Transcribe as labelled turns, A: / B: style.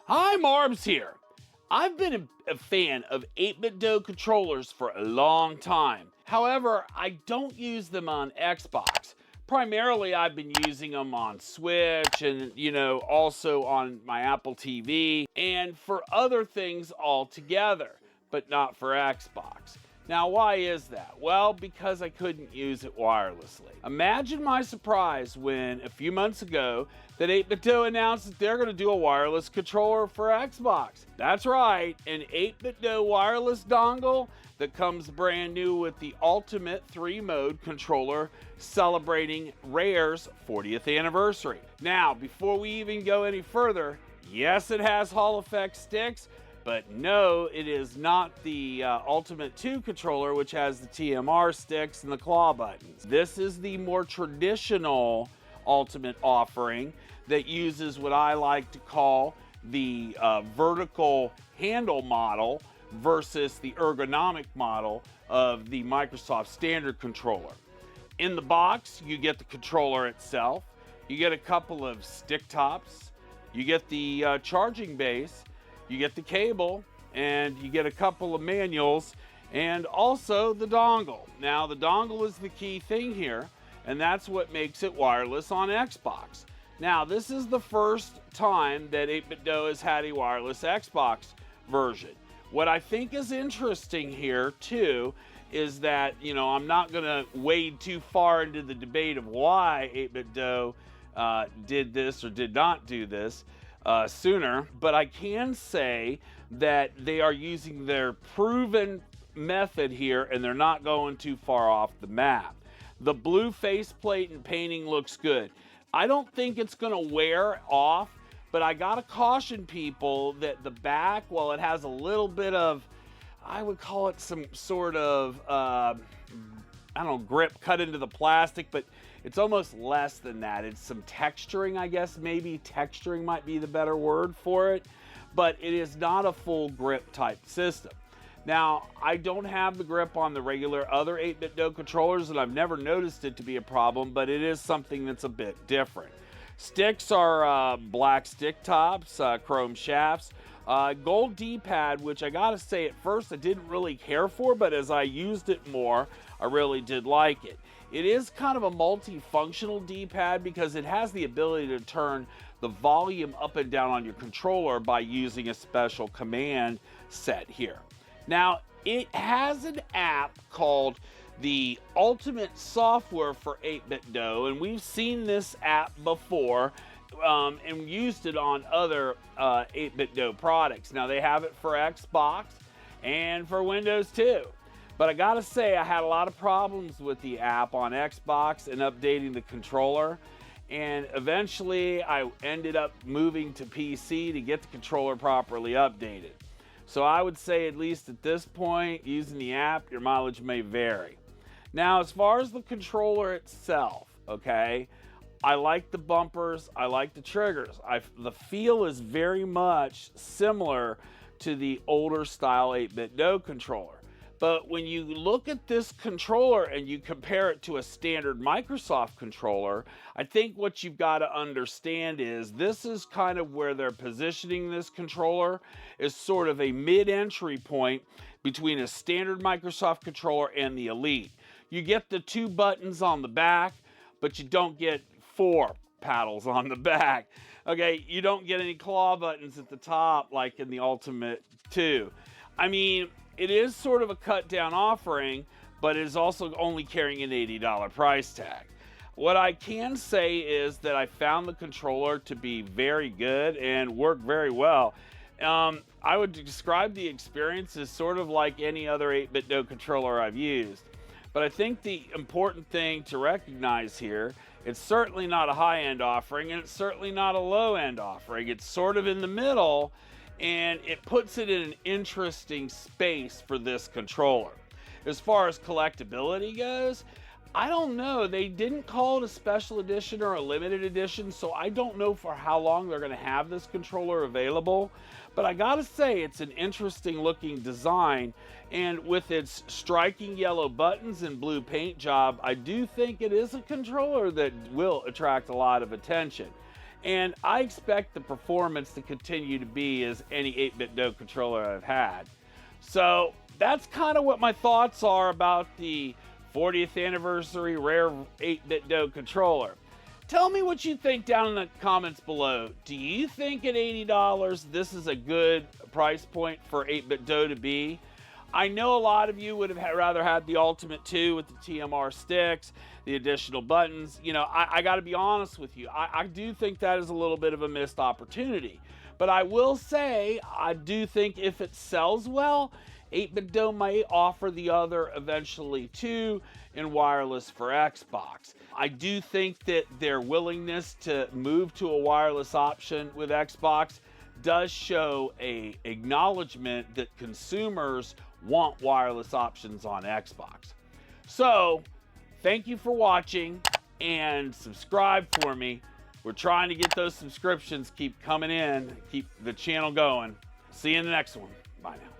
A: Hi, Marbs here. I've been a fan of 8BitDo controllers for a long time. However, I don't use them on Xbox. Primarily, I've been using them on Switch and, also on my Apple TV and for other things altogether, but not for Xbox. Now, why is that? Well, because I couldn't use it wirelessly. Imagine my surprise when, a few months ago, that 8BitDo announced that they're going to do a wireless controller for Xbox. That's right, an 8BitDo wireless dongle that comes brand new with the Ultimate 3-mode controller celebrating Rare's 40th anniversary. Now, before we even go any further, yes, it has Hall effect sticks, but no, it is not the Ultimate 2 controller, which has the TMR sticks and the claw buttons. This is the more traditional Ultimate offering that uses what I like to call the vertical handle model versus the ergonomic model of the Microsoft standard controller. In the box, you get the controller itself, you get a couple of stick tops, you get the charging base, you get the cable, and you get a couple of manuals, and also the dongle. Now, the dongle is the key thing here, and that's what makes it wireless on Xbox. Now, this is the first time that 8BitDo has had a wireless Xbox version. What I think is interesting here, too, is that, I'm not going to wade too far into the debate of why 8BitDo did this or did not do this sooner, but I can say that they are using their proven method here and they're not going too far off the map. The blue faceplate and painting looks good. I don't think it's going to wear off, but I gotta caution people that the back, while it has a little bit of, I would call it some sort of, grip cut into the plastic, but it's almost less than that. It's some texturing, I guess. Maybe texturing might be the better word for it, but it is not a full grip type system. Now, I don't have the grip on the regular other 8BitDo controllers, and I've never noticed it to be a problem, but it is something that's a bit different. Sticks are black stick tops, chrome shafts, gold D-pad, which I gotta say at first I didn't really care for, but as I used it more, I really did like it. It is kind of a multifunctional D-pad because it has the ability to turn the volume up and down on your controller by using a special command set here. Now, it has an app called the Ultimate Software for 8BitDo, and we've seen this app before and used it on other 8BitDo products. Now, they have it for Xbox and for Windows too. But I gotta say, I had a lot of problems with the app on Xbox and updating the controller. And eventually, I ended up moving to PC to get the controller properly updated. So I would say, at least at this point, using the app, your mileage may vary. Now, as far as the controller itself, okay, I like the bumpers, I like the triggers. The feel is very much similar to the older style 8BitDo controller. But when you look at this controller and you compare it to a standard Microsoft controller, I think what you've got to understand is this is kind of where they're positioning this controller is sort of a mid-entry point between a standard Microsoft controller and the Elite. You get the 2 buttons on the back, but you don't get 4 paddles on the back. Okay, you don't get any claw buttons at the top like in the Ultimate 2. I mean, it is sort of a cut down offering, but it is also only carrying an $80 price tag. What I can say is that I found the controller to be very good and work very well. I would describe the experience as sort of like any other 8BitDo controller I've used. But I think the important thing to recognize here, it's certainly not a high-end offering, and it's certainly not a low-end offering. It's sort of in the middle, and it puts it in an interesting space for this controller. As far as collectability goes, I don't know. They didn't call it a special edition or a limited edition, so I don't know for how long they're going to have this controller available. But I gotta say, it's an interesting looking design, and with its striking yellow buttons and blue paint job, I do think it is a controller that will attract a lot of attention. And I expect the performance to continue to be as any 8BitDo controller I've had. So that's kind of what my thoughts are about the 40th anniversary rare 8BitDo controller. Tell me what you think down in the comments below. Do you think at $80 this is a good price point for 8BitDo to be? I know a lot of you would have rather had the Ultimate 2 with the TMR sticks, the additional buttons. You know, I got to be honest with you. I do think that is a little bit of a missed opportunity. But I will say, I do think if it sells well, 8BitDo may offer the other eventually too in wireless for Xbox. I do think that their willingness to move to a wireless option with Xbox does show an acknowledgement that consumers want wireless options on Xbox. So, thank you for watching and subscribe for me. We're trying to get those subscriptions keep coming in, keep the channel going. See you in the next one. Bye now.